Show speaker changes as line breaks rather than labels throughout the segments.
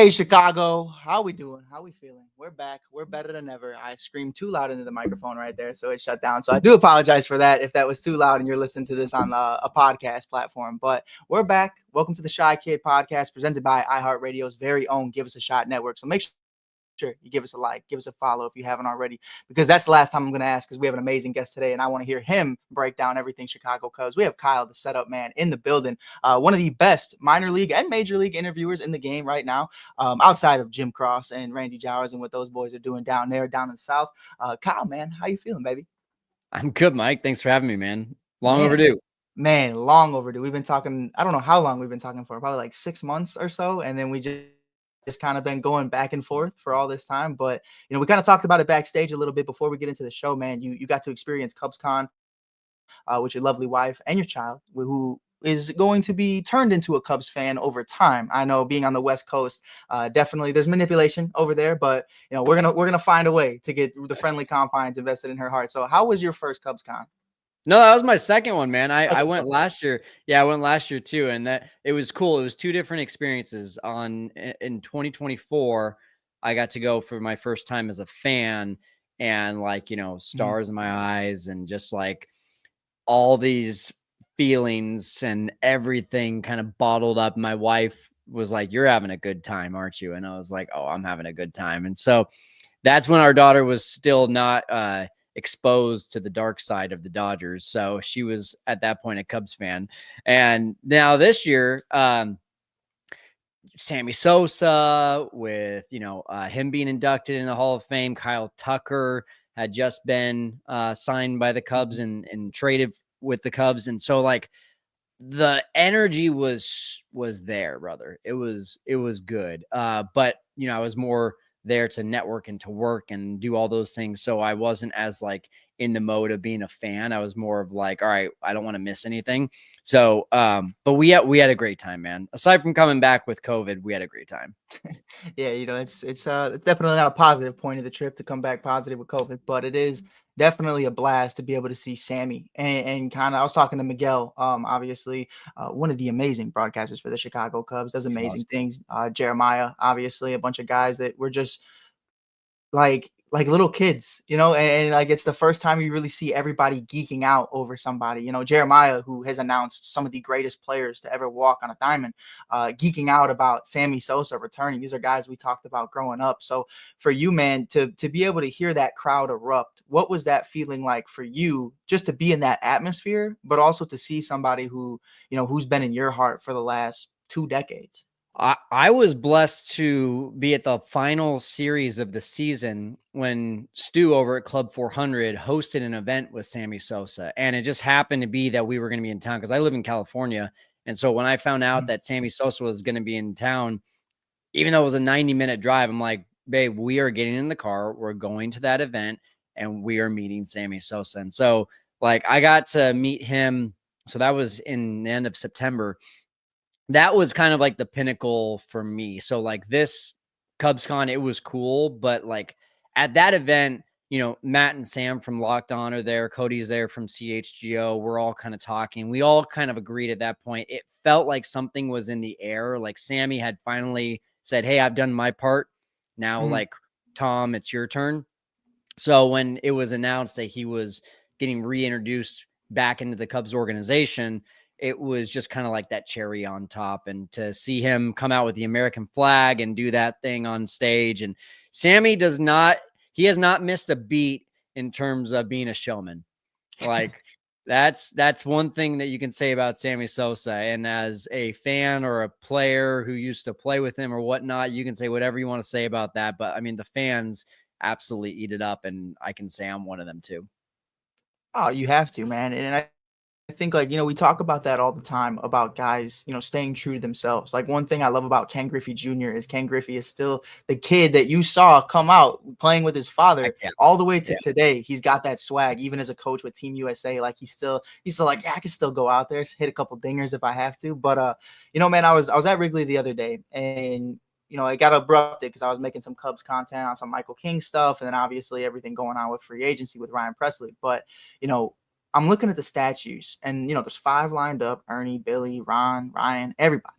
Hey, Chicago. How we doing? How we feeling? We're back. We're better than ever. I screamed too loud into the microphone right there, so it shut down. So I do apologize for that if that was too loud and you're listening to this on a podcast platform. But we're back. Welcome to the Shy Kid podcast presented by iHeartRadio's very own Give Us a Shot network. So make sure you give us a like, give us a follow if you haven't already, because that's the last time I'm going to ask, because we have an amazing guest today and I want to hear him break down everything Chicago Cubs. We have Kyle, the setup man, in the building, one of the best minor league and major league interviewers in the game right now, outside of Jim Cross and Randy Jowers and what those boys are doing down there, down in the South. Kyle, man, how you feeling, baby?
I'm good, Mike. Thanks for having me, man. Long
Man,
overdue.
Man, long overdue. We've been talking, I don't know how long we've been talking for, probably like 6 months or so. And then we just kind of been going back and forth for all this time. But, we kind of talked about it backstage a little bit before we get into the show, man. You got to experience CubsCon with your lovely wife and your child, who is going to be turned into a Cubs fan over time. I know, being on the West Coast, definitely there's manipulation over there, but we're gonna find a way to get the friendly confines invested in her heart. So how was your first CubsCon?
No, that was my second one, man. I went last year. Yeah, I went last year too, and that it was cool. It was two different experiences. In 2024, I got to go for my first time as a fan, and stars in my eyes, and just like all these feelings and everything kind of bottled up. My wife was like, "You're having a good time, aren't you?" And I was like, "Oh, I'm having a good time." And so that's when our daughter was still not exposed to the dark side of the Dodgers. So she was at that point a Cubs fan. And now this year, Sammy Sosa with, him being inducted in the Hall of Fame. Kyle Tucker had just been signed by the Cubs and traded with the Cubs. And so the energy was there, brother. It was good. But I was more there to network and to work and do all those things. So I wasn't as in the mode of being a fan. I was more of all right, I don't want to miss anything. So, but we had a great time, man. Aside from coming back with COVID, we had a great time.
Yeah, it's definitely not a positive point of the trip to come back positive with COVID, but it is definitely a blast to be able to see Sammy and kind of. I was talking to Miguel, obviously, one of the amazing broadcasters for the Chicago Cubs, does amazing things. Jeremiah, obviously, a bunch of guys that were just like little kids, and it's the first time you really see everybody geeking out over somebody. Jeremiah, who has announced some of the greatest players to ever walk on a diamond, geeking out about Sammy Sosa returning. These are guys we talked about growing up. So for you, man, to be able to hear that crowd erupt, what was that feeling like for you, just to be in that atmosphere, but also to see somebody who, who's been in your heart for the last 2 decades?
I was blessed to be at the final series of the season when Stu over at Club 400 hosted an event with Sammy Sosa. And it just happened to be that we were going to be in town because I live in California. And so when I found out that Sammy Sosa was going to be in town, even though it was a 90-minute drive, I'm like, babe, we are getting in the car. We're going to that event and we are meeting Sammy Sosa. And so I got to meet him. So that was in the end of September. That was kind of the pinnacle for me. So this CubsCon, it was cool. But at that event, Matt and Sam from Locked On are there. Cody's there from CHGO. We're all kind of talking. We all kind of agreed at that point. It felt like something was in the air. Sammy had finally said, "Hey, I've done my part. Now, Tom, it's your turn." So when it was announced that he was getting reintroduced back into the Cubs organization, it was just kind of that cherry on top. And to see him come out with the American flag and do that thing on stage. And Sammy has not missed a beat in terms of being a showman. That's one thing that you can say about Sammy Sosa. And as a fan or a player who used to play with him or whatnot, you can say whatever you want to say about that. But I mean, the fans absolutely eat it up. And I can say I'm one of them too.
Oh, you have to, man. And I think we talk about that all the time about guys, staying true to themselves. One thing I love about Ken Griffey Jr. is Ken Griffey is still the kid that you saw come out playing with his father all the way to today. He's got that swag, even as a coach with Team USA. He's still like, yeah, I can still go out there, hit a couple dingers if I have to. But man, I was at Wrigley the other day, and it got abrupted because I was making some Cubs content on some Michael King stuff, and then obviously everything going on with free agency with Ryan Presley. But I'm looking at the statues, and there's 5 lined up: Ernie, Billy, Ron, Ryan, everybody.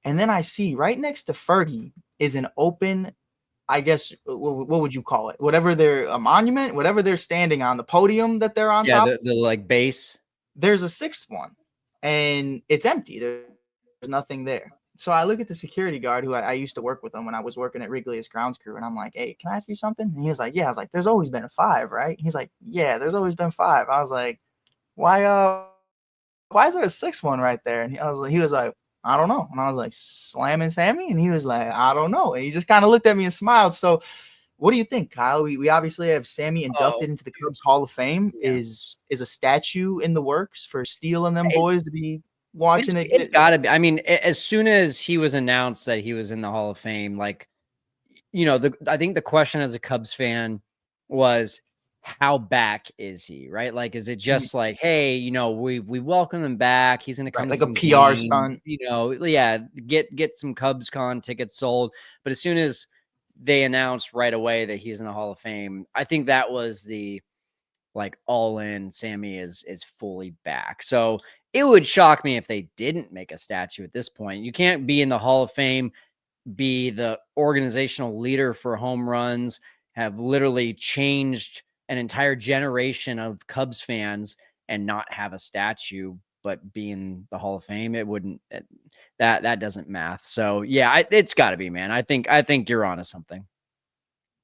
And then I see right next to Fergie is an open, I guess, what would you call it? Whatever they're a monument, whatever they're standing on, the podium that they're on
Yeah,
top,
the like base.
there's a sixth one and it's empty. There's nothing there. So I look at the security guard who I used to work with him when I was working at Wrigley as grounds crew. And I'm like, hey, can I ask you something? And he was like, yeah. I was like, there's always been a 5, right? He's like, yeah, there's always been 5. I was like, why is there a 6th one right there? And he was like, I don't know. And I was like, slamming Sammy? And he was like, I don't know. And he just kind of looked at me and smiled. So what do you think, Kyle? We obviously have Sammy inducted into the Cubs Hall of Fame.
Yeah.
Is a statue in the works for Steele and them boys to be watching it?
It's got to be. I mean, as soon as he was announced that he was in the Hall of Fame, like, I think the question as a Cubs fan was, how back is he, right? Like, is it just like, hey, we welcome him back. He's going to come
like
to
a PR stunt,
yeah, get some Cubs Con tickets sold. But as soon as they announced right away that he's in the Hall of Fame, I think that was the like all in. Sammy is fully back. So it would shock me if they didn't make a statue at this point. You can't be in the Hall of Fame, be the organizational leader for home runs, have literally changed an entire generation of Cubs fans and not have a statue, but be in the Hall of Fame. It wouldn't, that doesn't math. So yeah, it's gotta be, man. I think you're onto something.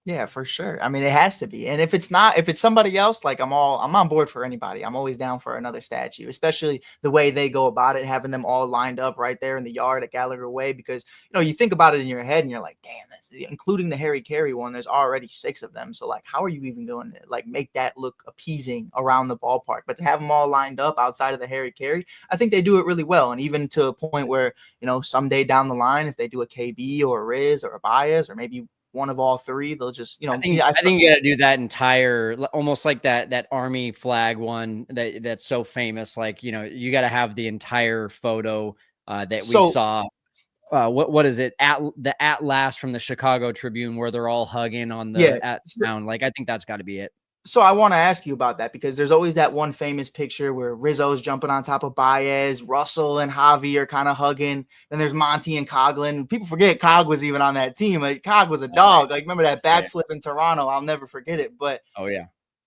Yeah, for sure. I mean, it has to be. And if it's somebody else, like I'm on board for anybody. I'm always down for another statue, especially the way they go about it, having them all lined up right there in the yard at Gallagher Way. Because you think about it in your head and you're like, damn, including the Harry Carey one, there's already 6 of them. So like, how are you even going to like make that look appeasing around the ballpark? But to have them all lined up outside of the Harry Carey, I think they do it really well. And even to a point where, someday down the line, if they do a KB or a Riz or a Baez or maybe one of all 3, they'll just,
I think you got to do that entire, almost like that Army flag one that's so famous. Like, you got to have the entire photo that we saw. What is it? At last from the Chicago Tribune, where they're all hugging on the sound. Like, I think that's got to be it.
So I want to ask you about that because there's always that one famous picture where Rizzo's jumping on top of Baez, Russell and Javi are kind of hugging. Then there's Monty and Coughlin. People forget Cog was even on that team. Like Cog was a dog. Like remember that backflip in Toronto? I'll never forget it. But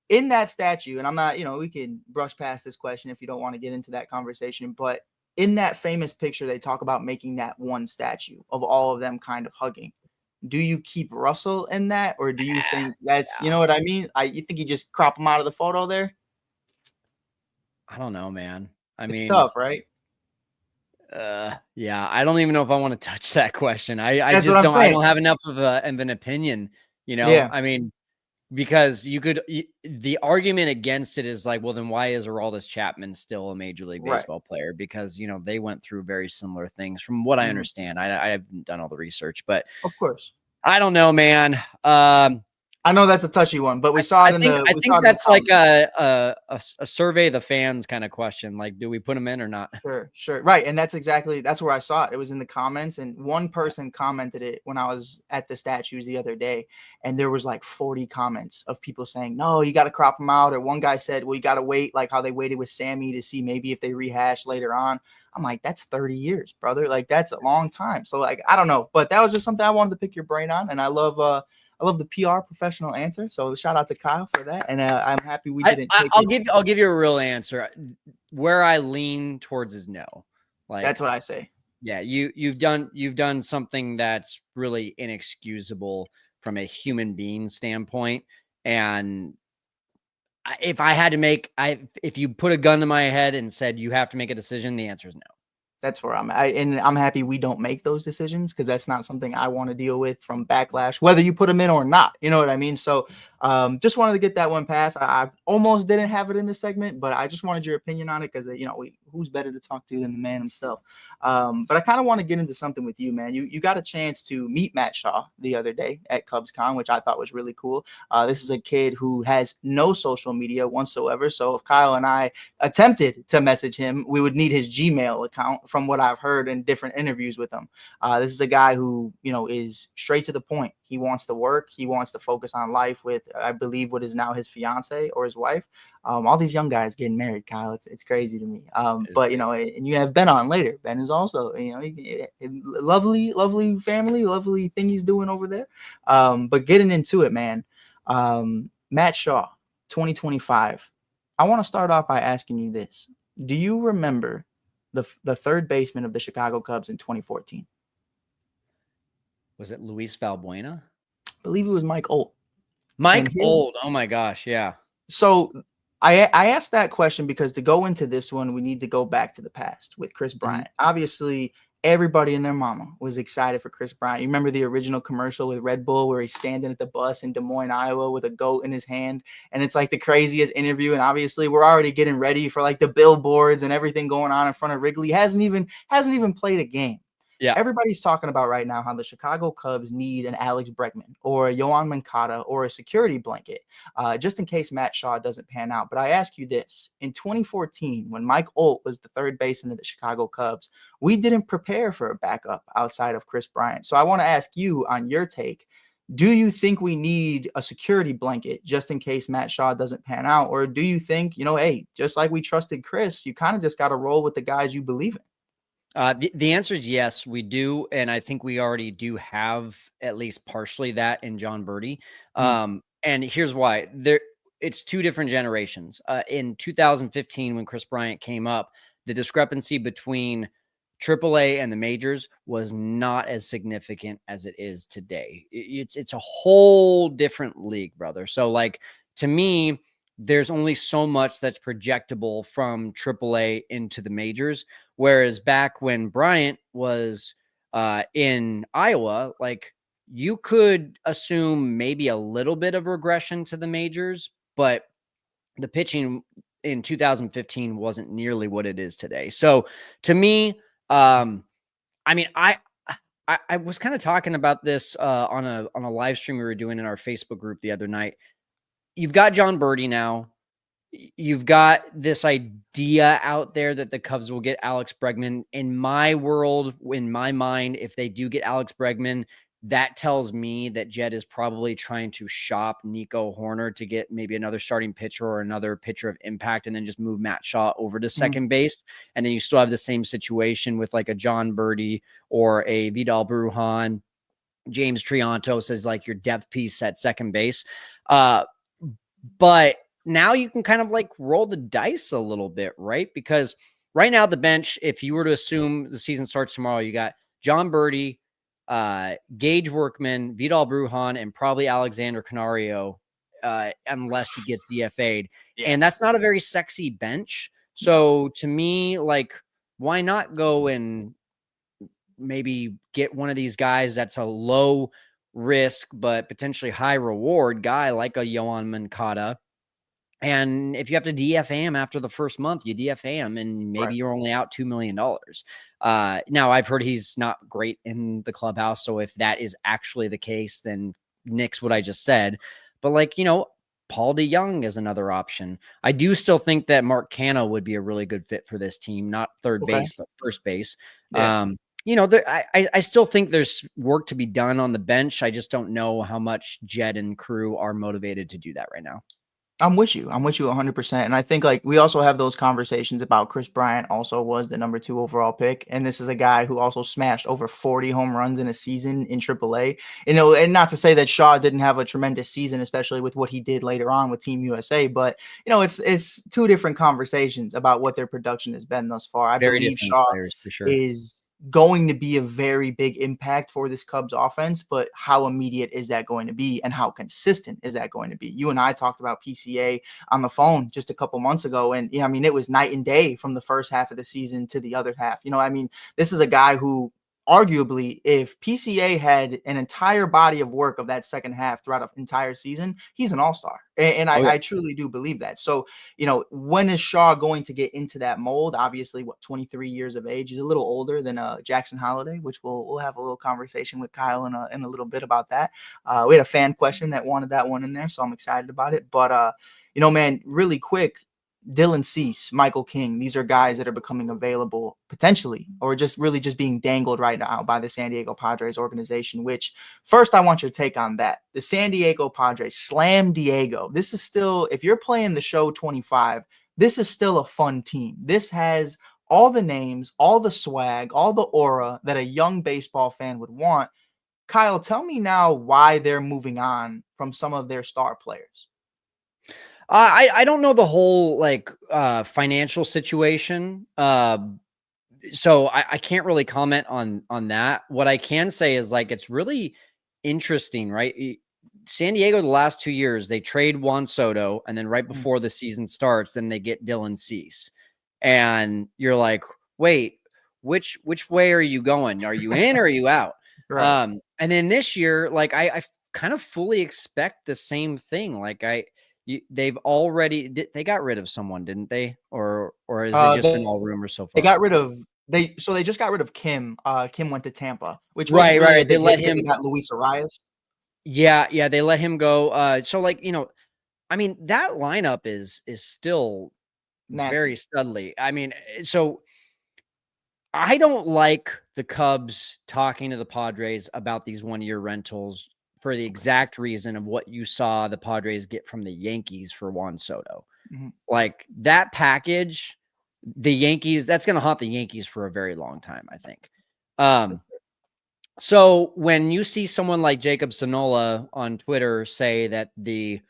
in that statue, and I'm not, we can brush past this question if you don't want to get into that conversation, but in that famous picture, they talk about making that one statue of all of them kind of hugging. Do you keep Russell in that, or do you think that's, you know what I mean? You think you just crop him out of the photo there?
I don't know, man.
It's tough, right?
Yeah, I don't even know if I want to touch that question. I just don't. I don't have enough of an opinion.
Yeah.
I mean, because the argument against it is like, well, then why is Aroldis Chapman still a Major League Baseball player? Because, they went through very similar things from what I understand. I haven't done all the research, but
of course,
I don't know, man.
I know that's a touchy one, but we saw it I think
that's like a survey of the fans kind of question. Like, do we put them in or not?
Sure. Right. And that's where I saw it. It was in the comments, and one person commented it when I was at the statues the other day. And there was like 40 comments of people saying, no, you got to crop them out. Or one guy said, well, you got to wait, like how they waited with Sammy to see maybe if they rehash later on. I'm like, that's 30 years, brother. Like, that's a long time. So like, I don't know, but that was just something I wanted to pick your brain on. And I love the PR professional answer. So shout out to Kyle for that. And I'm happy we didn't.
I'll give you a real answer. Where I lean towards is no. Like
that's what I say.
Yeah, you've done something that's really inexcusable from a human being standpoint. And if I had to if you put a gun to my head and said you have to make a decision, the answer is no.
That's where I'm at. And I'm happy we don't make those decisions because that's not something I want to deal with from backlash, whether you put them in or not. You know what I mean? So just wanted to get that one passed. I almost didn't have it in this segment, but I just wanted your opinion on it because, who's better to talk to than the man himself? But I kind of want to get into something with you, man. You got a chance to meet Matt Shaw the other day at CubsCon, which I thought was really cool. This is a kid who has no social media whatsoever. So if Kyle and I attempted to message him, we would need his Gmail account from what I've heard in different interviews with him. This is a guy who, is straight to the point. He wants to work. He wants to focus on life with I believe, what is now his fiance or his wife. All these young guys getting married, Kyle. It's crazy to me.
It's
But,
crazy.
and you have Ben on later. Ben is also, lovely, lovely family, lovely thing he's doing over there. But getting into it, man, Matt Shaw, 2025. I want to start off by asking you this. Do you remember the third baseman of the Chicago Cubs in 2014?
Was it Luis Valbuena?
I believe it was Mike Olt.
Mike Old. Oh my gosh. Yeah.
So I asked that question because to go into this one, we need to go back to the past with Chris Bryant. Obviously, everybody and their mama was excited for Chris Bryant. You remember the original commercial with Red Bull where he's standing at the bus in Des Moines, Iowa with a goat in his hand. And it's like the craziest interview. And obviously we're already getting ready for like the billboards and everything going on in front of Wrigley. Hasn't even played a game.
Yeah.
Everybody's talking about right now how the Chicago Cubs need an Alex Bregman or a Yoan Moncada or a security blanket, just in case Matt Shaw doesn't pan out. But I ask you this. In 2014, when Mike Olt was the third baseman of the Chicago Cubs, we didn't prepare for a backup outside of Chris Bryant. So I want to ask you on your take. Do you think we need a security blanket just in case Matt Shaw doesn't pan out? Or do you think, hey, just like we trusted Chris, you kind of just got to roll with the guys you believe in?
The answer is yes, we do. And I think we already do have at least partially that in John Birdie. And here's why. It's two different generations. In 2015, when Chris Bryant came up, the discrepancy between AAA and the majors was not as significant as it is today. It's a whole different league, brother. So like, to me, there's only so much that's projectable from AAA into the majors. Whereas back when Bryant was in Iowa, like you could assume maybe a little bit of regression to the majors, but the pitching in 2015 wasn't nearly what it is today. So to me, I mean, I was kind of talking about this on a live stream we were doing in our Facebook group the other night. You've got John Birdie now. You've got this idea out there that the Cubs will get Alex Bregman. In my world, in my mind, if they do get Alex Bregman, that tells me that Jed is probably trying to shop Nico Horner to get maybe another starting pitcher or another pitcher of impact and then just move Matt Shaw over to second base. And then you still have the same situation with like a John Birdie or a Vidal Brujan, James Triantos as like your depth piece at second base. But now you can kind of like roll the dice a little bit, right? Because right now the bench, if you were to assume the season starts tomorrow, you got John Birdie, Gage Workman, Vidal Brujan, and probably Alexander Canario, unless he gets DFA'd. Yeah. And that's not a very sexy bench. So to me, like, why not go and maybe get one of these guys that's a low risk but potentially high reward guy like a Yoan Moncada? And if you have to DFA him after the first month, you DFA him and maybe you're only out $2 million. Now I've heard he's not great in the clubhouse. So if that is actually the case, then nix what I just said. But like, Paul DeYoung is another option. I do still think that Mark Canha would be a really good fit for this team, not third base, but first base. Yeah. I still think there's work to be done on the bench. I just don't know how much Jed and crew are motivated to do that right now.
I'm with you 100%. And I think like we also have those conversations about Chris Bryant also was the number 2 overall pick. And this is a guy who also smashed over 40 home runs in a season in AAA. And not to say that Shaw didn't have a tremendous season, especially with what he did later on with Team USA. But, it's two different conversations about what their production has been thus far. I believe Shaw for sure is going to be a very big impact for this Cubs offense, but how immediate is that going to be and how consistent is that going to be? You and I talked about PCA on the phone just a couple months ago, and it was night and day from the first half of the season to the other half. This is a guy who arguably, if PCA had an entire body of work of that second half throughout an entire season, he's an all-star. And I truly do believe that. So, when is Shaw going to get into that mold? Obviously, 23 years of age. He's a little older than Jackson Holliday, which we'll have a little conversation with Kyle in a little bit about that. We had a fan question that wanted that one in there, so I'm excited about it. But, man, really quick, Dylan Cease, Michael King, these are guys that are becoming available potentially, or just really just being dangled right now by the San Diego Padres organization, which first I want your take on that. The San Diego Padres, Slam Diego. This is still, if you're playing the show 25, this is still a fun team. This has all the names, all the swag, all the aura that a young baseball fan would want. Kyle, tell me now why they're moving on from some of their star players.
I don't know the whole like financial situation. So I can't really comment on that. What I can say is like it's really interesting, right? San Diego the last 2 years, they trade Juan Soto, and then right before the season starts, then they get Dylan Cease. And you're like, wait, which way are you going? Are you in or are you out?
Right.
And then this year, like I kind of fully expect the same thing. Like they've already they got rid of someone, didn't they? Or has it just been all rumors so
They
far?
got rid of they just got rid of Kim. Kim went to Tampa, which wasn't
Right,
really a
right. They
big hit
let
because they
him.
got Luis Arias.
Yeah, they let him go. So like, I mean, that lineup is still very
Nasty.
studly. I mean, so I don't like the Cubs talking to the Padres about these 1-year rentals for the exact reason of what you saw the Padres get from the Yankees for Juan Soto.
Mhm.
Like that package, the Yankees, that's going to haunt the Yankees for a very long time, I think. So when you see someone like Jacob Sonola on Twitter say that the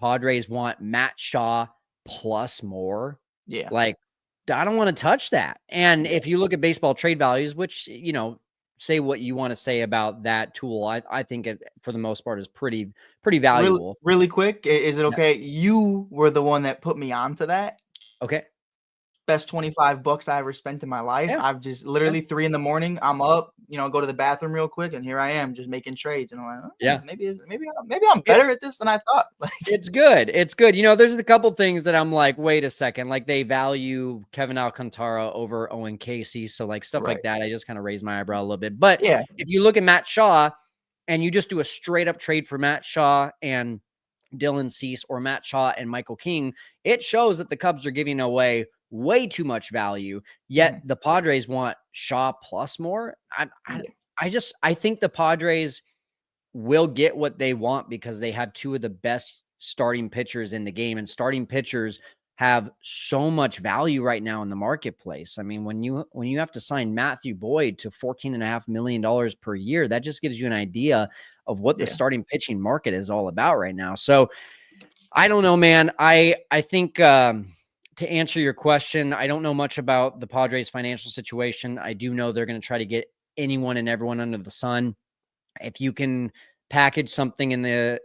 Padres want Matt Shaw plus more,
Yeah.
like I don't want to touch that. And
Yeah.
if you look at baseball trade values, which, say what you want to say about that tool, I think it, for the most part, is pretty
Really,
valuable.
really quick, is it
Yeah.
okay? You were the one that put me onto that.
Okay.
Best $25 I ever spent in my life.
Yeah.
I've just
Yeah.
literally 3 a.m, I'm up, go to the bathroom real quick, and here I am just making trades. And I'm like,
Yeah.
maybe I'm better at this than I thought. Like,
It's good. It's good. There's a couple things that I'm like, wait a second. Like they value Kevin Alcantara over Owen Casey. So like stuff
right.
like that, I just kind of raise my eyebrow a little bit. But
Yeah.
if you look at Matt Shaw and you just do a straight up trade for Matt Shaw and Dylan Cease or Matt Shaw and Michael King, it shows that the Cubs are giving away way too much value. Yet the Padres want Shaw plus more. I think the Padres will get what they want because they have two of the best starting pitchers in the game, and starting pitchers have so much value right now in the marketplace. I mean, when you have to sign Matthew Boyd to $14.5 million per year, that just gives you an idea of what the starting pitching market is all about right now. So I don't know, man. I think to answer your question, I don't know much about the Padres' financial situation. I do know they're going to try to get anyone and everyone under the sun. If you can package something in the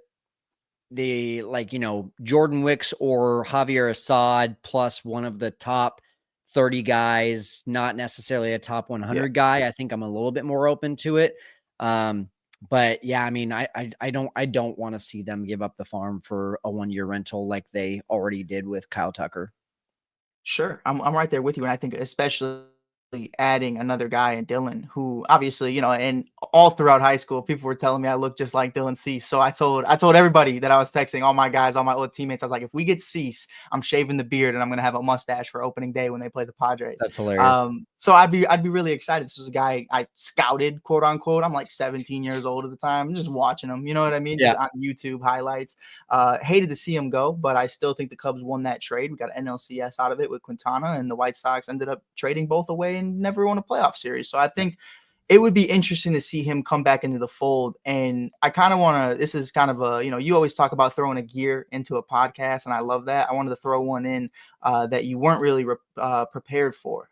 Jordan Wicks or Javier Assad plus one of the top 30 guys, not necessarily a top 100 guy, I think I'm a little bit more open to it. But yeah, I mean, I don't want to see them give up the farm for a 1-year rental like they already did with Kyle Tucker.
Sure. I'm right there with you. And I think especially adding another guy in Dylan, who obviously, and all throughout high school, people were telling me I look just like Dylan Cease. So I told everybody that I was texting, all my guys, all my old teammates. I was like, if we get Cease, I'm shaving the beard and I'm gonna have a mustache for opening day when they play the Padres.
That's hilarious.
So I'd be really excited. This was a guy I scouted, quote unquote. I'm like 17 years old at the time. I'm just watching him, you know what I mean?
Yeah.
Just on YouTube highlights. Hated to see him go, but I still think the Cubs won that trade. We got NLCS out of it with Quintana, and the White Sox ended up trading both away and never won a playoff series. So I think it would be interesting to see him come back into the fold. And I kind of want to, this is kind of a, you always talk about throwing a gear into a podcast, and I love that. I wanted to throw one in that you weren't really prepared for.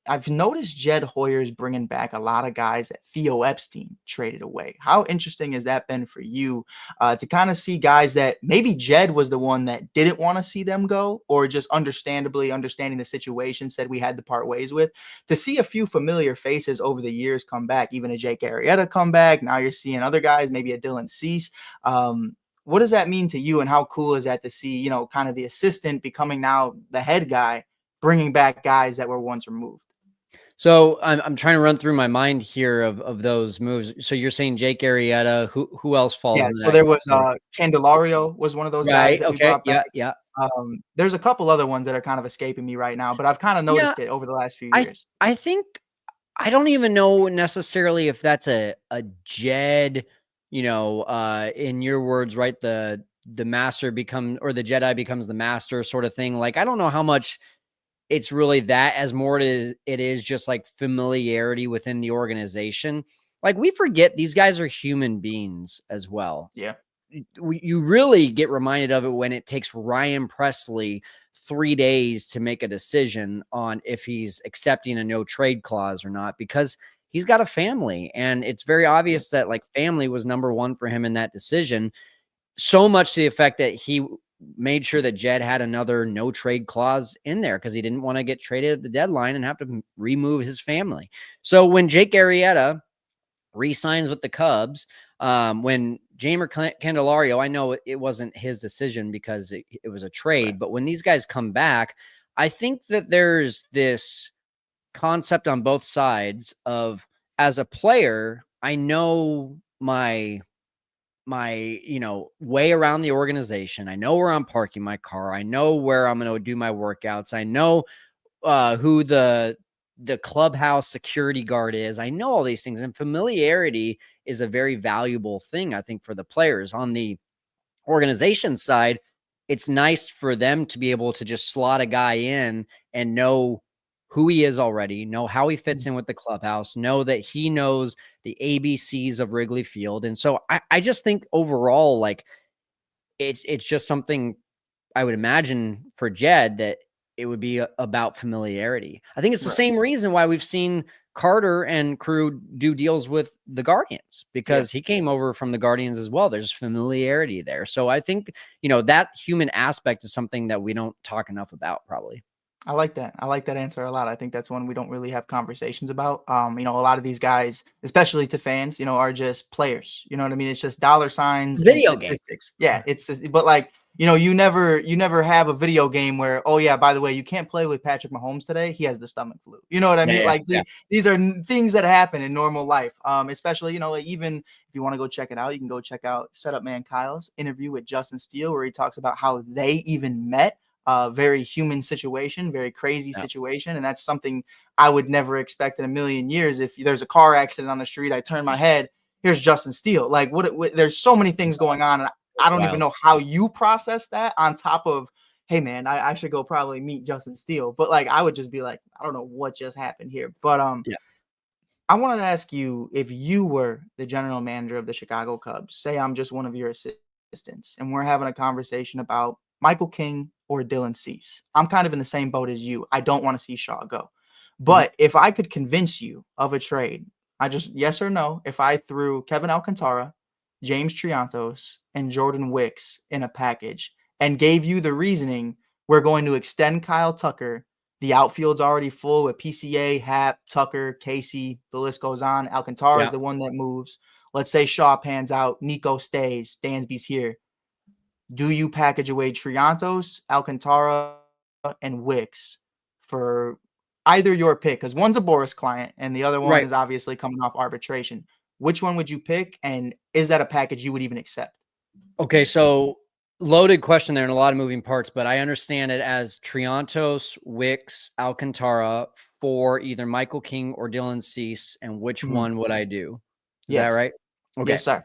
I've noticed Jed Hoyer's bringing back a lot of guys that Theo Epstein traded away. How interesting has that been for you to kind of see guys that maybe Jed was the one that didn't want to see them go, or just understandably understanding the situation said we had to part ways with, to see a few familiar faces over the years come back, even a Jake Arrieta come back. Now you're seeing other guys, maybe a Dylan Cease. What does that mean to you, and how cool is that to see, kind of the assistant becoming now the head guy, bringing back guys that were once removed?
So I'm trying to run through my mind here of those moves. So you're saying Jake Arrieta, who else falls?
Yeah.
In
So
that
there was
category?
Candelario was one of those guys that we brought back.
Yeah.
There's a couple other ones that are kind of escaping me right now, but I've kind of
Yeah,
noticed it over the last few
I
years.
I think I don't even know necessarily if that's a Jed, in your words, right? The master become or the Jedi becomes the master sort of thing. Like I don't know how much it's really that as more it is just like familiarity within the organization. Like we forget these guys are human beings as well.
Yeah.
You really get reminded of it when it takes Ryan Presley 3 days to make a decision on if he's accepting a no trade clause or not, because he's got a family. And it's very
Yeah.
obvious that like family was number one for him in that decision. So much to the effect that he made sure that Jed had another no trade clause in there because he didn't want to get traded at the deadline and have to remove his family. So when Jake Arrieta re-signs with the Cubs, when Jeimer Candelario, I know it wasn't his decision because it was a trade,
Right.
but when these guys come back, I think that there's this concept on both sides of, as a player, I know my way around the organization. I know where I'm parking my car. I know where I'm going to do my workouts. I know who the clubhouse security guard is. I know all these things, and familiarity is a very valuable thing, I think, for the players. On the organization side, it's nice for them to be able to just slot a guy in and know who he is already, know how he fits in with the clubhouse, know that he knows the ABCs of Wrigley Field. And so I just think overall, like it's just something I would imagine for Jed that it would be about familiarity. I think it's the
Right.
same reason why we've seen Carter and crew do deals with the Guardians,
Yeah.
because he came over from the Guardians as well. There's familiarity there. So I think, that human aspect is something that we don't talk enough about, probably.
I like that. I like that answer a lot. I think that's one we don't really have conversations about. A lot of these guys, especially to fans, are just players. You know what I mean? It's just dollar signs and
Video game.
statistics. Yeah, it's just, but like, you never have a video game where, oh yeah, by the way, you can't play with Patrick Mahomes today. He has the stomach flu. You know what I
Yeah,
mean?
yeah,
Like
yeah.
these are things that happen in normal life. Especially, like, even if you want to go check it out, you can go check out Setup Man Kyle's interview with Justin Steele, where he talks about how they even met. Very human situation, very crazy
Yeah.
situation. And that's something I would never expect in a million years. If there's a car accident on the street, I turn my head, here's Justin Steele. Like, there's so many things going on. And I don't even
Wild.
know how you process that on top of, hey, man, I should go probably meet Justin Steele. But like, I would just be like, I don't know what just happened here. But
Yeah.
I wanted to ask you, if you were the general manager of the Chicago Cubs, say I'm just one of your assistants, and we're having a conversation about Michael King or Dylan Cease. I'm kind of in the same boat as you. I don't want to see Shaw go.
Mhm.
But if I could convince you of a trade, I just, yes or no, if I threw Kevin Alcantara, James Triantos, and Jordan Wicks in a package and gave you the reasoning, we're going to extend Kyle Tucker. The outfield's already full with PCA, Happ, Tucker, Casey, the list goes on. Alcantara is
Yeah.
the one that moves. Let's say Shaw pans out, Nico stays, Dansby's here. Do you package away Triantos, Alcantara, and Wicks for either your pick? Because one's a Boris client and the other one
Right.
is obviously coming off arbitration. Which one would you pick? And is that a package you would even accept?
Okay, so loaded question there and a lot of moving parts, but I understand it as Triantos, Wicks, Alcantara for either Michael King or Dylan Cease, and which
Mhm.
one would I do? Is that
Yes.
right? Okay.
Yes, sir.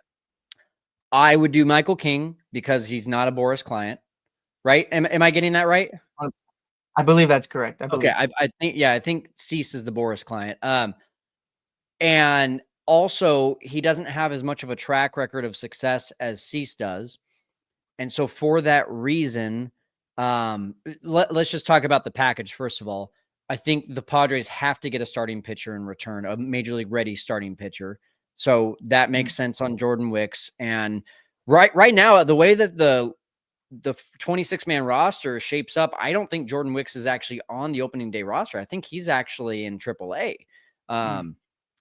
I would do Michael King because he's not a Boris client, right? Am I getting that right?
I believe that's correct. I
Okay,
believe.
I think Cease is the Boris client. And also he doesn't have as much of a track record of success as Cease does. And so for that reason, let's just talk about the package first of all. I think the Padres have to get a starting pitcher in return, a major league ready starting pitcher. So that
Mhm.
makes sense on Jordan Wicks. And right now, the way that the 26-man roster shapes up, I don't think Jordan Wicks is actually on the opening day roster. I think he's actually in AAA.
Mhm.
Um,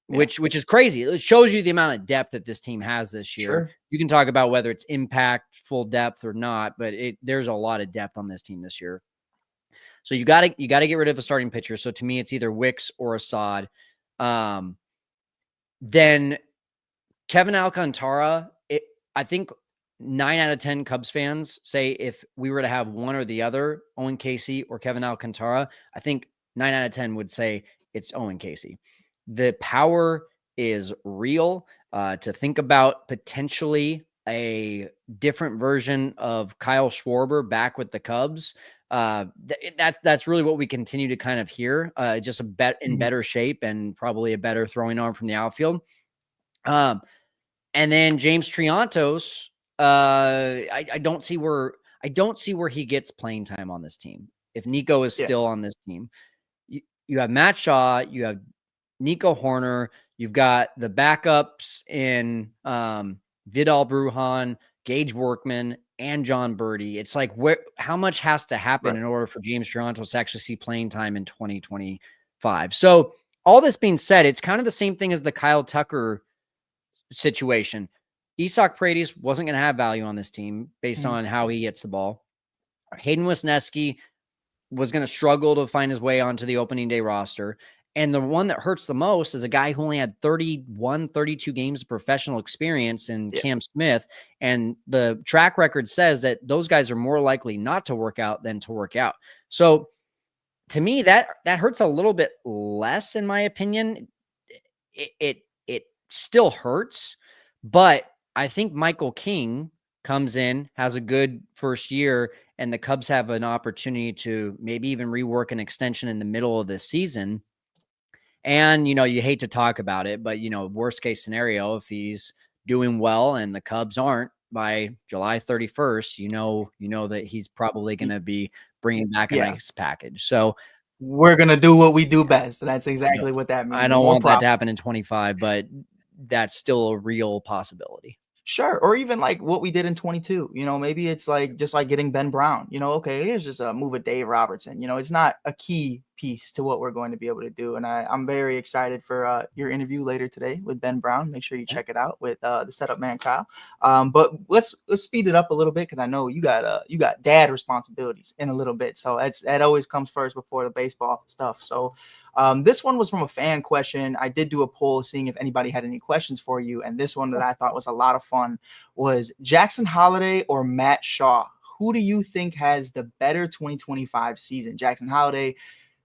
Yeah,
which is crazy. It shows you the amount of depth that this team has this year.
sure.
You can talk about whether it's impact, full depth or not, but there's a lot of depth on this team this year. So you gotta get rid of a starting pitcher. So to me, it's either Wicks or Assad. Then Kevin Alcantara, I think 9 out of 10 Cubs fans say if we were to have one or the other, Owen Casey or Kevin Alcantara, I think 9 out of 10 would say it's Owen Casey. The power is real. To think about potentially a different version of Kyle Schwarber back with the Cubs, that's really what we continue to kind of hear. Just in better shape and probably a better throwing arm from the outfield. And then James Triantos, I don't see where he gets playing time on this team. If Nico is still on this team, you have Matt Shaw, you have Nico Horner, you've got the backups in Vidal Brujan, Gage Workman, and John Birdie. It's like how much has to happen in order for James Triantos to actually see playing time in 2025? So all this being said, it's kind of the same thing as the Kyle Tucker situation. Isak Paredes wasn't going to have value on this team based on how he hits the ball. Hayden Wesneski was going to struggle to find his way onto the opening day roster. And the one that hurts the most is a guy who only had 32 games of professional experience in Cam Smith. And the track record says that those guys are more likely not to work out than to work out. So to me, that hurts a little bit less, in my opinion. It still hurts, but I think Michael King comes in, has a good first year, and the Cubs have an opportunity to maybe even rework an extension in the middle of the season. And, you hate to talk about it, but, worst case scenario, if he's doing well and the Cubs aren't by July 31st, you know that he's probably going to be bringing back a nice package. So
we're going to do what we do best. That's exactly what that means.
I don't want that to happen in 25, but that's still a real possibility.
Sure. Or even like what we did in 22, maybe it's like, just like getting Ben Brown, okay, here's just a move of Dave Robertson, it's not a key piece to what we're going to be able to do. And I'm very excited for your interview later today with Ben Brown. Make sure you check it out with the setup man, Kyle. But let's speed it up a little bit, because I know you got dad responsibilities in a little bit. So that always comes first before the baseball stuff. So this one was from a fan question. I did do a poll seeing if anybody had any questions for you. And this one that I thought was a lot of fun was Jackson Holliday or Matt Shaw. Who do you think has the better 2025 season? Jackson Holliday,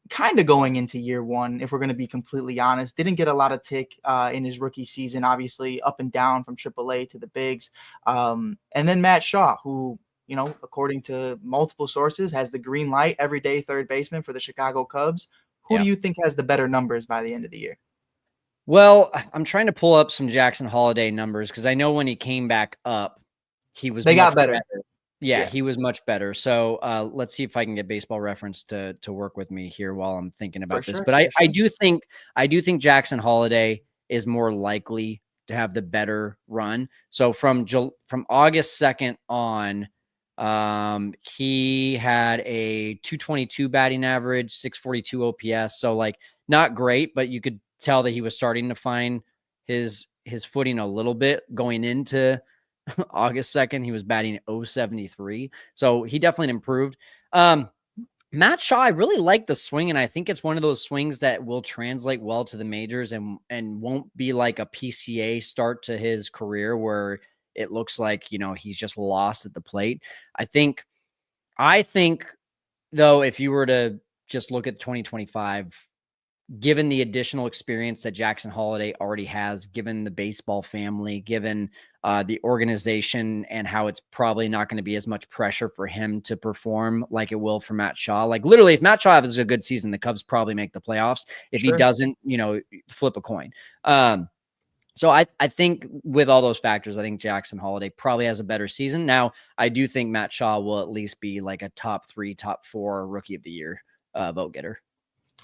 kind of going into year one, if we're going to be completely honest, didn't get a lot of tick in his rookie season, obviously up and down from AAA to the bigs. And then Matt Shaw, who, according to multiple sources, has the green light everyday third baseman for the Chicago Cubs. Who do you think has the better numbers by the end of the year?
Well, I'm trying to pull up some Jackson Holliday numbers, because I know when he came back up, they got better. Yeah, he was much better. So let's see if I can get Baseball Reference to work with me here while I'm thinking about this. But I do think Jackson Holliday is more likely to have the better run. So from August 2nd on, he had a 222 batting average, 642 OPS. So like not great, but you could tell that he was starting to find his footing a little bit going into August 2nd. He was batting 073. So he definitely improved. Matt Shaw, I really like the swing, and I think it's one of those swings that will translate well to the majors and won't be like a PCA start to his career where it looks like, he's just lost at the plate. I think though, if you were to just look at 2025, given the additional experience that Jackson Holliday already has, given the baseball family, given the organization, and how it's probably not going to be as much pressure for him to perform like it will for Matt Shaw. Like literally, if Matt Shaw has a good season, the Cubs probably make the playoffs. If he doesn't, flip a coin. So I think with all those factors, I think Jackson Holliday probably has a better season. Now, I do think Matt Shaw will at least be like a top 3, top 4 rookie of the year vote getter.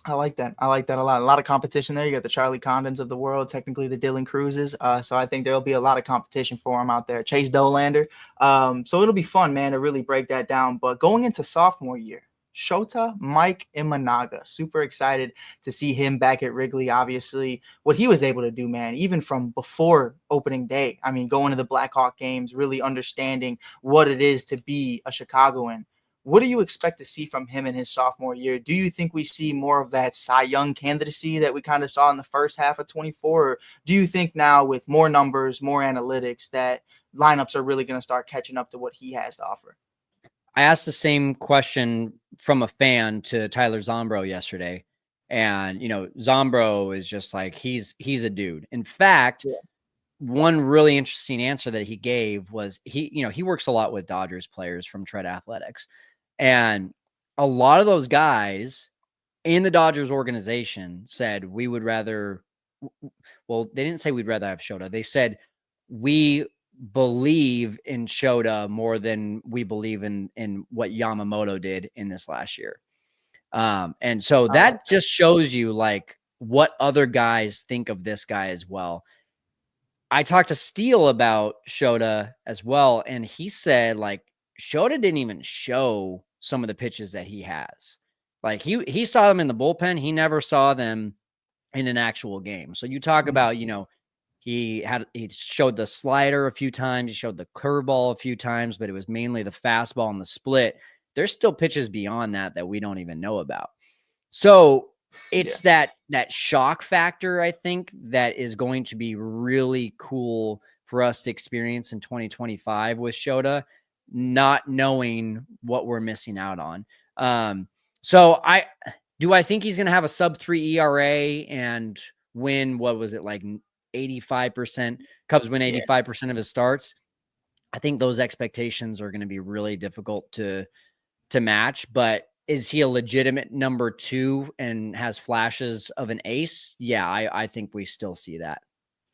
I like that. I like that a lot. A lot of competition there. You got the Charlie Condons of the world, technically the Dylan Cruzes. So I think there'll be a lot of competition for him out there. Chase Dolander. So it'll be fun, man, to really break that down. But going into sophomore year, Shota, Mike Imanaga. Super excited to see him back at Wrigley. Obviously, what he was able to do, man, even from before opening day. I mean, going to the Blackhawk games, really understanding what it is to be a Chicagoan. What do you expect to see from him in his sophomore year? Do you think we see more of that Cy Young candidacy that we kind of saw in the first half of 24? Or do you think now with more numbers, more analytics, that lineups are really going to start catching up to what he has to offer.
I asked the same question from a fan to Tyler Zombro yesterday. And, Zombro is just like, he's a dude. In fact, one really interesting answer that he gave was he works a lot with Dodgers players from Tread Athletics. And a lot of those guys in the Dodgers organization said, we would rather, well, they didn't say we'd rather have Shota. They said, we believe in Shota more than we believe in what Yamamoto did in this last year. And so that just shows you like what other guys think of this guy as well. I talked to Steele about Shota as well, and he said like Shota didn't even show some of the pitches that he has. Like he saw them in the bullpen. He never saw them in an actual game. So you talk about, he showed the slider a few times. He showed the curveball a few times, but it was mainly the fastball and the split. There's still pitches beyond that we don't even know about. So it's that shock factor, I think, that is going to be really cool for us to experience in 2025 with Shota, not knowing what we're missing out on. So I think he's going to have a sub-3 ERA and win, what was it, like 85%? Cubs win 85% of his starts. I think those expectations are going to be really difficult to match, but is he a legitimate number 2 and has flashes of an ace? Yeah, I think we still see that.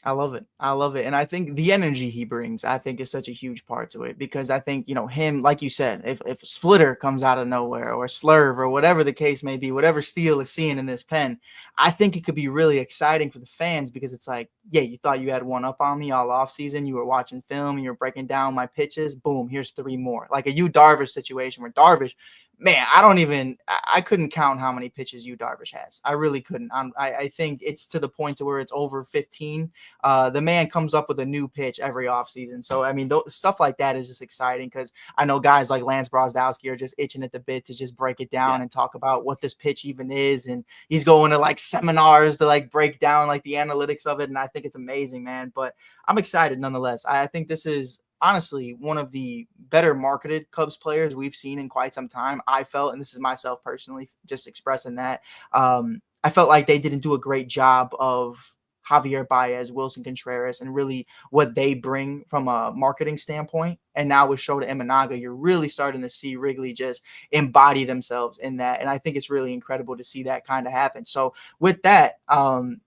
I love it. And I think the energy he brings, I think, is such a huge part to it, because I think, him, like you said, if Splitter comes out of nowhere or Slurve or whatever the case may be, whatever Steele is seeing in this pen, I think it could be really exciting for the fans, because it's like, yeah, you thought you had one up on me all off season. You were watching film and you're breaking down my pitches. Boom, here's 3 more. Like a Yu Darvish situation where Darvish, man, I couldn't count how many pitches Yu Darvish has. I really couldn't. I think it's to the point to where it's over 15. The man comes up with a new pitch every offseason. So, I mean, stuff like that is just exciting, because I know guys like Lance Brozdowski are just itching at the bit to just break it down and talk about what this pitch even is. And he's going to like seminars to like break down like the analytics of it. And I think it's amazing, man. But I'm excited nonetheless. I think this is honestly one of the better marketed Cubs players we've seen in quite some time. I felt, and this is myself personally just expressing that, I felt like they didn't do a great job of Javier Baez, Wilson Contreras, and really what they bring from a marketing standpoint. And now with Shota Imanaga, you're really starting to see Wrigley just embody themselves in that. And I think it's really incredible to see that kind of happen. So with that,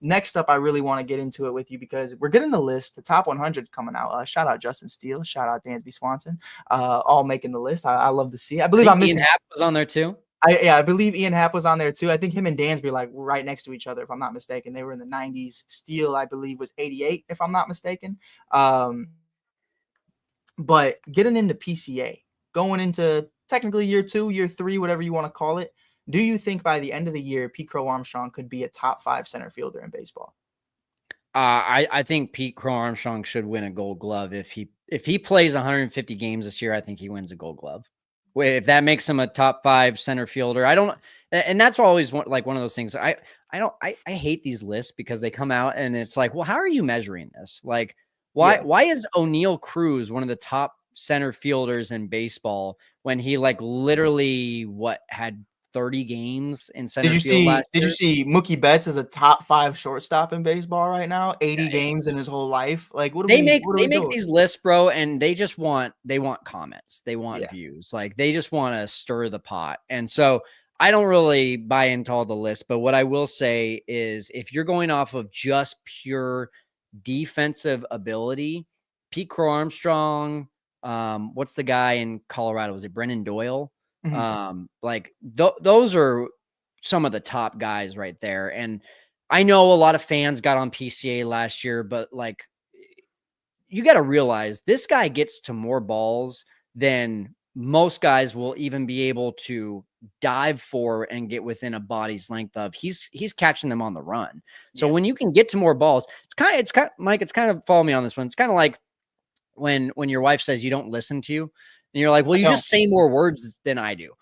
next up, I really want to get into it with you, because we're getting the list, the top 100 coming out. Shout out Justin Steele, shout out Dansby Swanson, all making the list. I love to see. I believe I'm missing.
Ian Happ was on there too.
I believe Ian Happ was on there too. I think him and Dansby like right next to each other, if I'm not mistaken. They were in the 90s. Steele, I believe, was 88, if I'm not mistaken. But getting into PCA, going into technically year 2, year 3, whatever you want to call it, do you think by the end of the year, Pete Crow Armstrong could be a top 5 center fielder in baseball?
I think Pete Crow Armstrong should win a Gold Glove if he plays 150 games this year. I think he wins a Gold Glove. If that makes him a top 5 center fielder, and that's always like one of those things. I hate these lists, because they come out and it's like, well, how are you measuring this? Like, why is O'Neal Cruz one of the top center fielders in baseball when he like literally had 30 games in center field last year?
Did you see Mookie Betts is a top 5 shortstop in baseball right now? 80 games in his whole life. Like, what do they make these lists,
bro, and they want comments, they want views, like they just want to stir the pot. And so I don't really buy into all the lists, but what I will say is, if you're going off of just pure defensive ability, Pete Crow Armstrong, what's the guy in Colorado? Was it Brennan Doyle? Like those are some of the top guys right there. And I know a lot of fans got on PCA last year, but like, you got to realize this guy gets to more balls than most guys will even be able to dive for and get within a body's length of. He's catching them on the run. So when you can get to more balls, it's kind of Mike, it's kind of, follow me on this one. It's kind of like when your wife says you don't listen to you. And you're like, well, you just say more words than I do.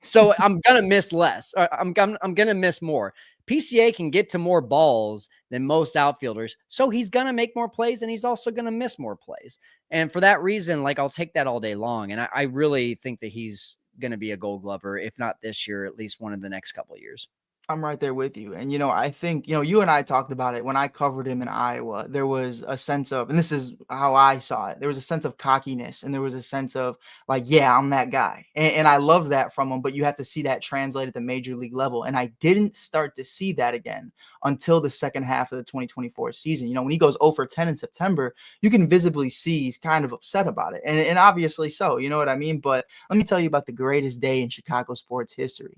So I'm going to miss less. I'm going to miss more. PCA can get to more balls than most outfielders. So he's going to make more plays and he's also going to miss more plays. And for that reason, like, I'll take that all day long. And I really think that he's going to be a Gold Glover, if not this year, at least one of the next couple of years.
I'm right there with you. And, I think, you and I talked about it when I covered him in Iowa. There was a sense of, and this is how I saw it, there was a sense of cockiness and there was a sense of like, yeah, I'm that guy. And I love that from him, but you have to see that translate at the major league level. And I didn't start to see that again until the second half of the 2024 season. When he goes 0 for 10 in September, you can visibly see he's kind of upset about it. And obviously so, you know what I mean? But let me tell you about the greatest day in Chicago sports history.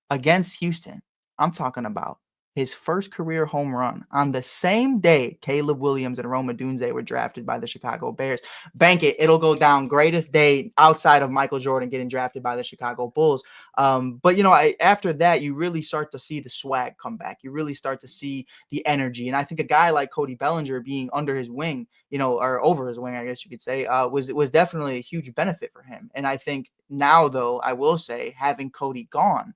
Against Houston, I'm talking about his first career home run on the same day Caleb Williams and Rome Odunze were drafted by the Chicago Bears. Bank it. It'll go down. Greatest day outside of Michael Jordan getting drafted by the Chicago Bulls. But, after that, you really start to see the swag come back. You really start to see the energy. And I think a guy like Cody Bellinger being under his wing, or over his wing, I guess you could say, was definitely a huge benefit for him. And I think now, though, I will say, having Cody gone,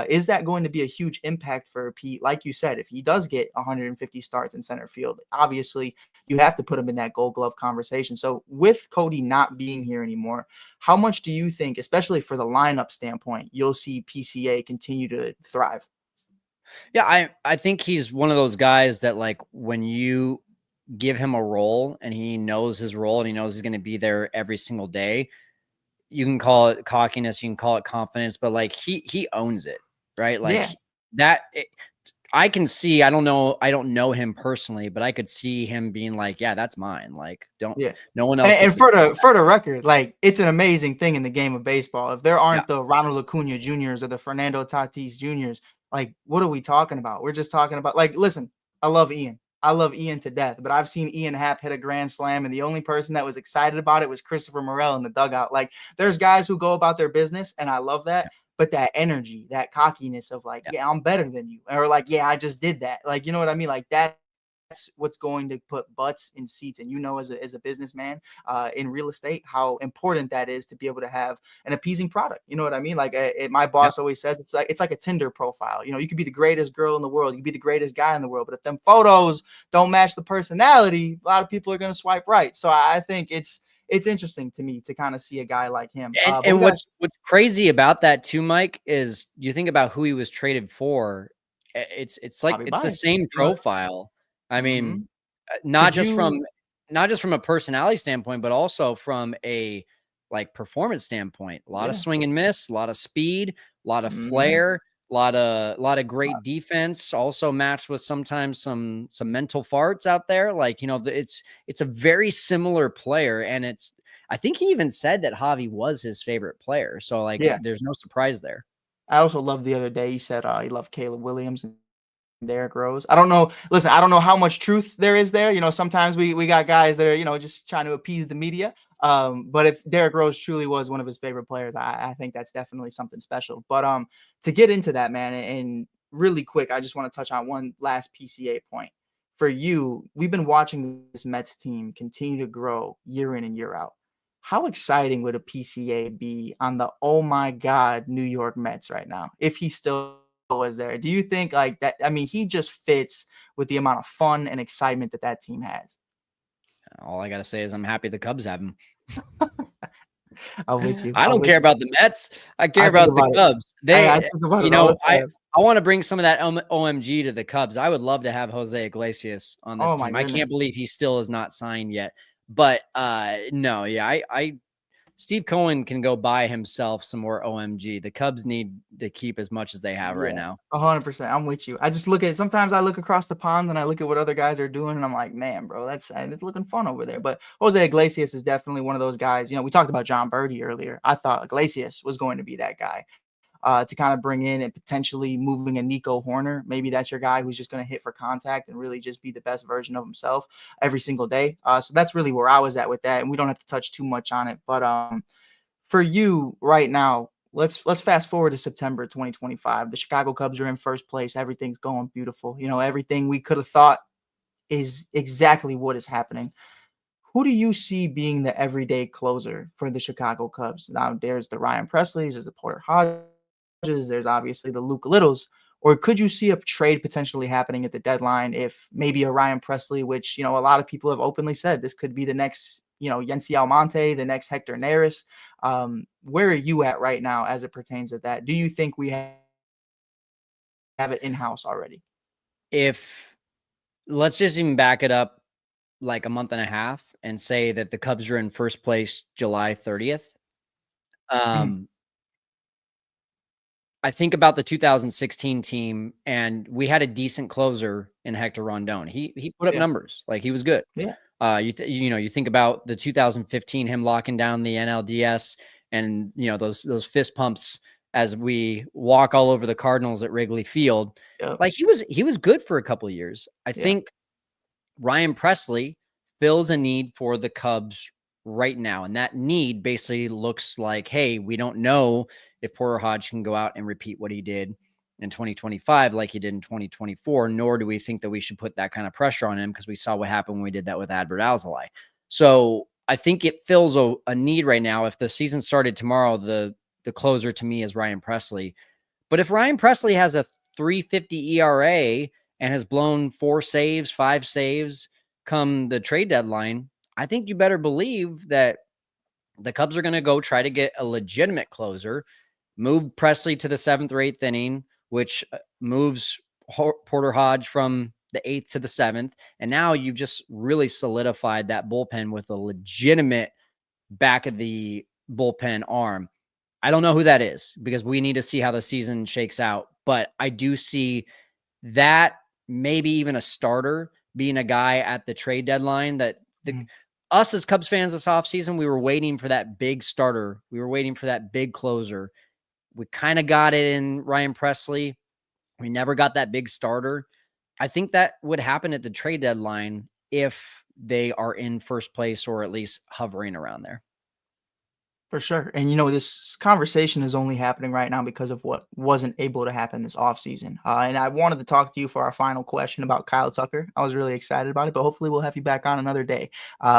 is that going to be a huge impact for Pete? Like you said, if he does get 150 starts in center field, obviously you have to put him in that Gold Glove conversation. So with Cody not being here anymore, how much do you think, especially for the lineup standpoint, you'll see PCA continue to thrive?
Yeah, I think he's one of those guys that, like, when you give him a role and he knows his role and he knows he's going to be there every single day, you can call it cockiness, you can call it confidence, but like he owns it, right? Like I can see, I don't know him personally, but I could see him being like, yeah, that's mine. Like, no one else.
And for the record, like, it's an amazing thing in the game of baseball. If there aren't the Ronald Acuna Juniors or the Fernando Tatis Juniors, like, what are we talking about? We're just talking about, like, listen, I love Ian to death, but I've seen Ian Happ hit a grand slam, and the only person that was excited about it was Christopher Morel in the dugout. Like, there's guys who go about their business, and I love that. But that energy, that cockiness of like, yeah, I'm better than you, or like, yeah, I just did that. Like, you know what I mean? Like, that's what's going to put butts in seats. And as a businessman in real estate, how important that is to be able to have an appeasing product. You know what I mean? Like, my boss always says it's like a Tinder profile. You could be the greatest girl in the world, you could be the greatest guy in the world, but if them photos don't match the personality, a lot of people are going to swipe right. So I think it's interesting to me to kind of see a guy like him.
And what's crazy about that too, Mike, is you think about who he was traded for. It's like it's the same profile. I mean, not just from a personality standpoint, but also from a like performance standpoint. A lot of swing and miss, a lot of speed, a lot of flair, a lot of great defense, also matched with sometimes some mental farts out there. Like, it's a very similar player. And I think he even said that Javi was his favorite player. So like, there's no surprise there.
I also loved the other day, he said he loved Caleb Williams and Derrick Rose. I don't know. Listen, I don't know how much truth there is there. Sometimes we got guys that are, just trying to appease the media. But if Derrick Rose truly was one of his favorite players, I think that's definitely something special. But to get into that, man, and really quick, I just want to touch on one last PCA point. For you, we've been watching this Mets team continue to grow year in and year out. How exciting would a PCA be on the, oh my God, New York Mets right now, if he still was there? Do you think like that? I mean, he just fits with the amount of fun and excitement that team has.
All I got to say is I'm happy the Cubs have him.
I'm with you.
I don't care about the Mets. I care about the Cubs. I want to bring some of that OMG to the Cubs. I would love to have Jose Iglesias on this team. I can't believe he still is not signed yet. But no, Steve Cohen can go buy himself some more OMG. The Cubs need to keep as much as they have right now.
100%. I'm with you. Sometimes I look across the pond and I look at what other guys are doing and I'm like, man, bro, it's looking fun over there. But Jose Iglesias is definitely one of those guys. We talked about John Birdie earlier. I thought Iglesias was going to be that guy. To kind of bring in and potentially moving a Nico Horner. Maybe that's your guy who's just going to hit for contact and really just be the best version of himself every single day. So that's really where I was at with that. And we don't have to touch too much on it. But for you right now, let's fast forward to September 2025. The Chicago Cubs are in first place. Everything's going beautiful. Everything we could have thought is exactly what is happening. Who do you see being the everyday closer for the Chicago Cubs? Now, there's the Ryan Presleys, there's the Porter Hodges, there's obviously the Luke Littles. or could you see a trade potentially happening at the deadline if maybe a Ryan Presley, which, a lot of people have openly said this could be the next, Yency Almonte, the next Hector Neris. Where are you at right now as it pertains to that? Do you think we have it in-house already?
If let's just even back it up like a month and a half and say that the Cubs are in first place July 30th.
Mhm.
I think about the 2016 team, and we had a decent closer in Hector Rondon. He put up
Yeah.
numbers, like he was good.
Yeah.
You think about the 2015 him locking down the NLDS, and those fist pumps as we walk all over the Cardinals at Wrigley Field.
Yep.
Like he was good for a couple of years. I
Yeah.
think Ryan Presley fills a need for the Cubs right now. And that need basically looks like, hey, we don't know if Porter Hodge can go out and repeat what he did in 2025 like he did in 2024, nor do we think that we should put that kind of pressure on him because we saw what happened when we did that with Adbert Alzolay. So I think it fills a need right now. If the season started tomorrow, the closer to me is Ryan Presley. But if Ryan Presley has a 3.50 ERA and has blown 5 saves come the trade deadline, I think you better believe that the Cubs are going to go try to get a legitimate closer, move Presley to the 7th or 8th inning, which moves Porter Hodge from the 8th to the 7th. And now you've just really solidified that bullpen with a legitimate back of the bullpen arm. I don't know who that is because we need to see how the season shakes out, but I do see that maybe even a starter being a guy at the trade deadline that us as Cubs fans this offseason, we were waiting for that big starter. We were waiting for that big closer. We kind of got it in Ryan Presley. We never got that big starter. I think that would happen at the trade deadline if they are in first place or at least hovering around there.
For sure. And this conversation is only happening right now because of what wasn't able to happen this offseason. And I wanted to talk to you for our final question about Kyle Tucker. I was really excited about it, but hopefully we'll have you back on another day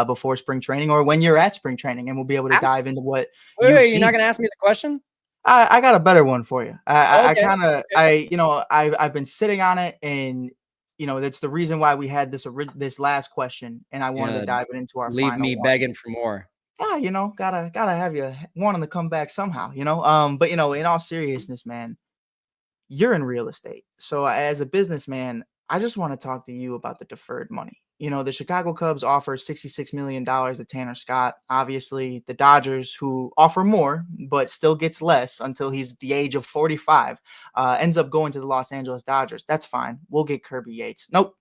before spring training or when you're at spring training, and we'll be able to dive into what you've
Wait,
seen.
you're not going to ask me the question?
I got a better one for you. I
Okay.
kind of, I've been sitting on it, and that's the reason why we had this last question, and I wanted to dive it into our
Leave
final
me
one.
begging for more.
Yeah, gotta have you wanting to come back somehow, but in all seriousness, man, you're in real estate. So as a businessman, I just want to talk to you about the deferred money. The Chicago Cubs offer $66 million to Tanner Scott. Obviously, the Dodgers, who offer more, but still gets less until he's the age of 45, ends up going to the Los Angeles Dodgers. That's fine. We'll get Kirby Yates. Nope.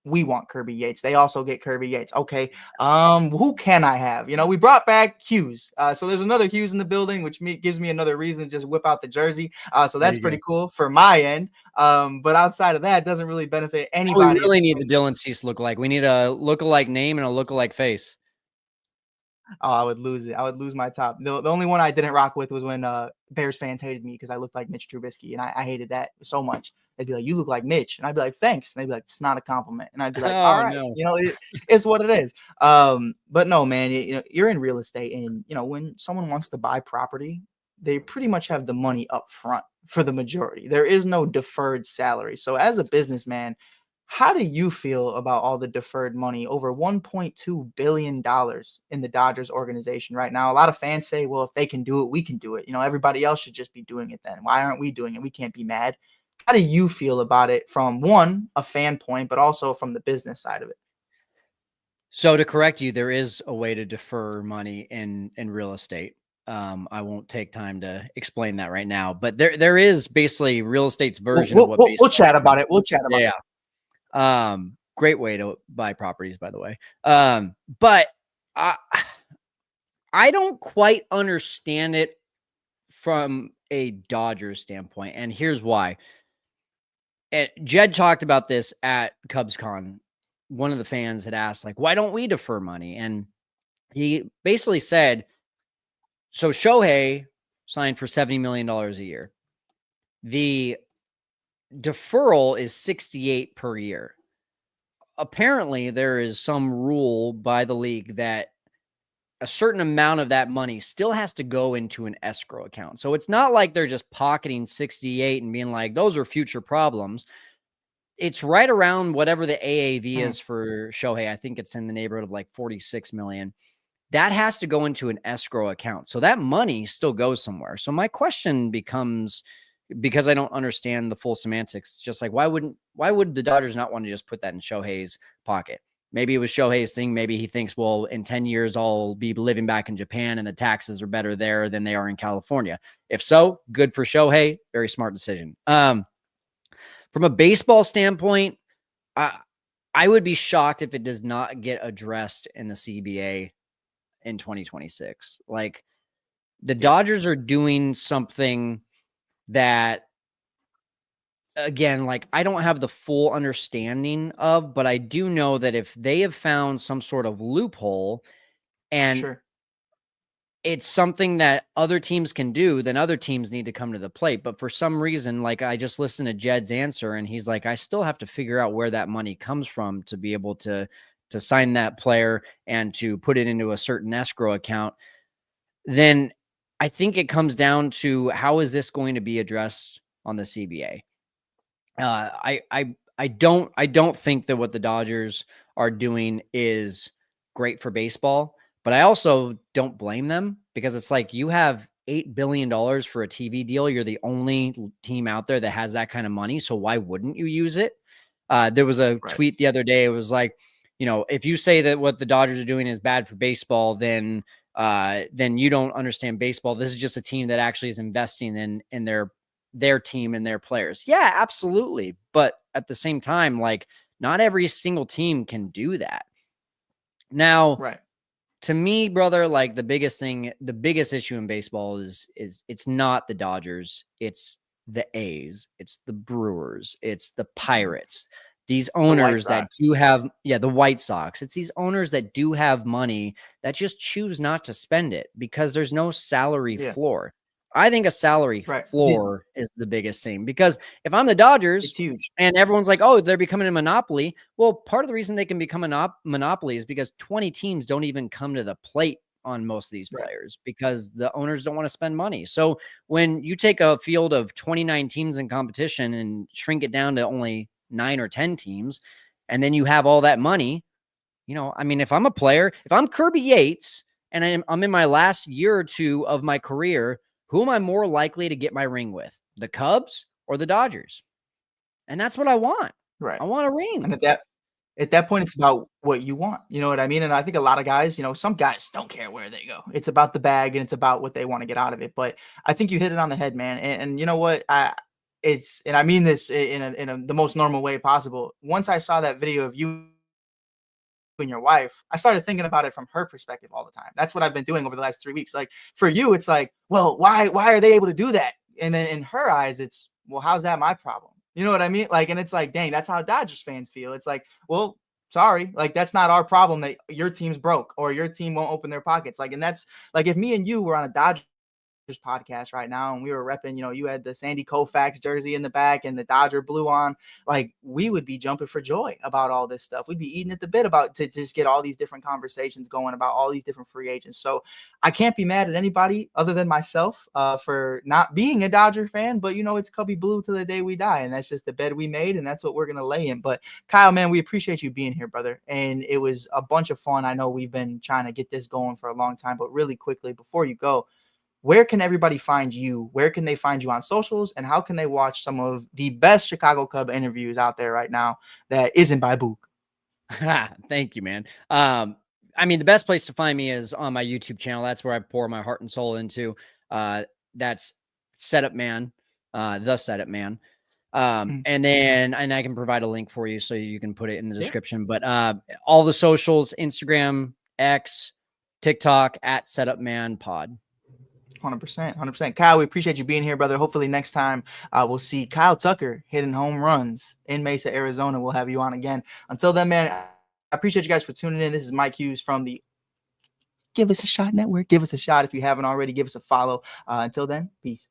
We want Kirby Yates. They also get Kirby Yates. Okay. Who can I have? We brought back Hughes. So there's another Hughes in the building, which gives me another reason to just whip out the jersey. So that's pretty cool for my end. But outside of that, it doesn't really benefit anybody.
We really need the Dylan Cease look-alike. We need a look-alike name and a look-alike face.
Oh, I would lose it. I would lose my top. The only one I didn't rock with was when Bears fans hated me because I looked like Mitch Trubisky, and I hated that so much. They'd be like, "You look like Mitch," and I'd be like, "Thanks." And they'd be like, "It's not a compliment," and I'd be like, "All right,
no.
it's what it is." But no, man, you're in real estate, and when someone wants to buy property, they pretty much have the money up front for the majority. There is no deferred salary. So as a businessman, how do you feel about all the deferred money, over $1.2 billion in the Dodgers organization right now? A lot of fans say, well, if they can do it, we can do it. Everybody else should just be doing it then. Why aren't we doing it? We can't be mad. How do you feel about it from a fan point, but also from the business side of it?
So to correct you, there is a way to defer money in real estate. I won't take time to explain that right now, but there is basically real estate's version of what
we'll chat about it. We'll chat about it.
Great way to buy properties, by the way. But I don't quite understand it from a Dodgers standpoint, and here's why. And Jed talked about this at CubsCon. One of the fans had asked, like, why don't we defer money? And he basically said, so Shohei signed for $70 million a year. The deferral is 68 per year. Apparently there is some rule by the league that a certain amount of that money still has to go into an escrow account. So it's not like they're just pocketing 68 and being like, those are future problems. It's right around whatever the AAV is for Shohei. I think it's in the neighborhood of like 46 million. That has to go into an escrow account. So that money still goes somewhere. So my question becomes, because I don't understand the full semantics, just like, why would the Dodgers not want to just put that in Shohei's pocket? Maybe it was Shohei's thing. Maybe he thinks, well, in 10 years, I'll be living back in Japan and the taxes are better there than they are in California. If so, good for Shohei. Very smart decision. From a baseball standpoint, I would be shocked if it does not get addressed in the CBA in 2026. Like, the Dodgers are doing something that, again, like, I don't have the full understanding of, but I do know that if they have found some sort of loophole and it's something that other teams can do, then other teams need to come to the plate. But for some reason, like, I just listened to Jed's answer and he's like, I still have to figure out where that money comes from to be able to sign that player and to put it into a certain escrow account. Then I think it comes down to, how is this going to be addressed on the CBA? I don't think that what the Dodgers are doing is great for baseball, but I also don't blame them, because it's like, you have $8 billion for a TV deal. You're the only team out there that has that kind of money. So why wouldn't you use it? There was a tweet the other day. It was like, if you say that what the Dodgers are doing is bad for baseball, then you don't understand baseball. This is just a team that actually is investing in their team and their players. Yeah, absolutely. But at the same time, like, not every single team can do that. Now, to me, brother, like, the biggest issue in baseball is it's not the Dodgers. It's the A's. It's the Brewers. It's the Pirates. These owners that do have, the White Sox. It's these owners that do have money that just choose not to spend it because there's no salary floor. I think a salary floor is the biggest thing, because if I'm the Dodgers,
it's huge,
and everyone's like, oh, they're becoming a monopoly. Well, part of the reason they can become a monopoly is because 20 teams don't even come to the plate on most of these players, because the owners don't want to spend money. So when you take a field of 29 teams in competition and shrink it down to only 9 or 10 teams, and then you have all that money, I mean, if I'm a player, if I'm Kirby Yates and I'm in my last year or two of my career, who am I more likely to get my ring with? The Cubs or the Dodgers? And that's what I want. I want a ring.
And at that point, it's about what you want. You know what I mean? And I think a lot of guys, some guys don't care where they go. It's about the bag and it's about what they want to get out of it. But I think you hit it on the head, man. And you know what? And I mean this in the most normal way possible. Once I saw that video of you and your wife, I started thinking about it from her perspective all the time. That's what I've been doing over the last 3 weeks. Like, for you, it's like, well, why are they able to do that? And then in her eyes, it's, well, how's that my problem? You know what I mean? Like, and it's like, dang, that's how Dodgers fans feel. It's like, well, sorry, like, that's not our problem that your team's broke or your team won't open their pockets. Like, and that's like, if me and you were on a Dodgers podcast right now and we were repping, you had the Sandy Koufax jersey in the back and the Dodger blue on, like, we would be jumping for joy about all this stuff. We'd be eating at the bit to just get all these different conversations going about all these different free agents. So I can't be mad at anybody other than myself for not being a Dodger fan, but it's Cubby Blue till the day we die, and that's just the bed we made, and that's what we're gonna lay in. But Kyle, man, we appreciate you being here, brother, and it was a bunch of fun. I know we've been trying to get this going for a long time, but really quickly before you go, where can everybody find you? Where can they find you on socials? And how can they watch some of the best Chicago Cub interviews out there right now that isn't by Book?
Thank you, man. I mean, the best place to find me is on my YouTube channel. That's where I pour my heart and soul into. That's Setup Man, the Setup Man. And then, I can provide a link for you so you can put it in the description. But all the socials, Instagram, X, TikTok, at Setup Man Pod.
100%. Kyle, we appreciate you being here, brother. Hopefully next time we'll see Kyle Tucker hitting home runs in Mesa, Arizona. We'll have you on again. Until then, man, I appreciate you guys for tuning in. This is Mike Hughes from the Give Us a Shot Network. Give us a shot if you haven't already. Give us a follow. Until then, peace.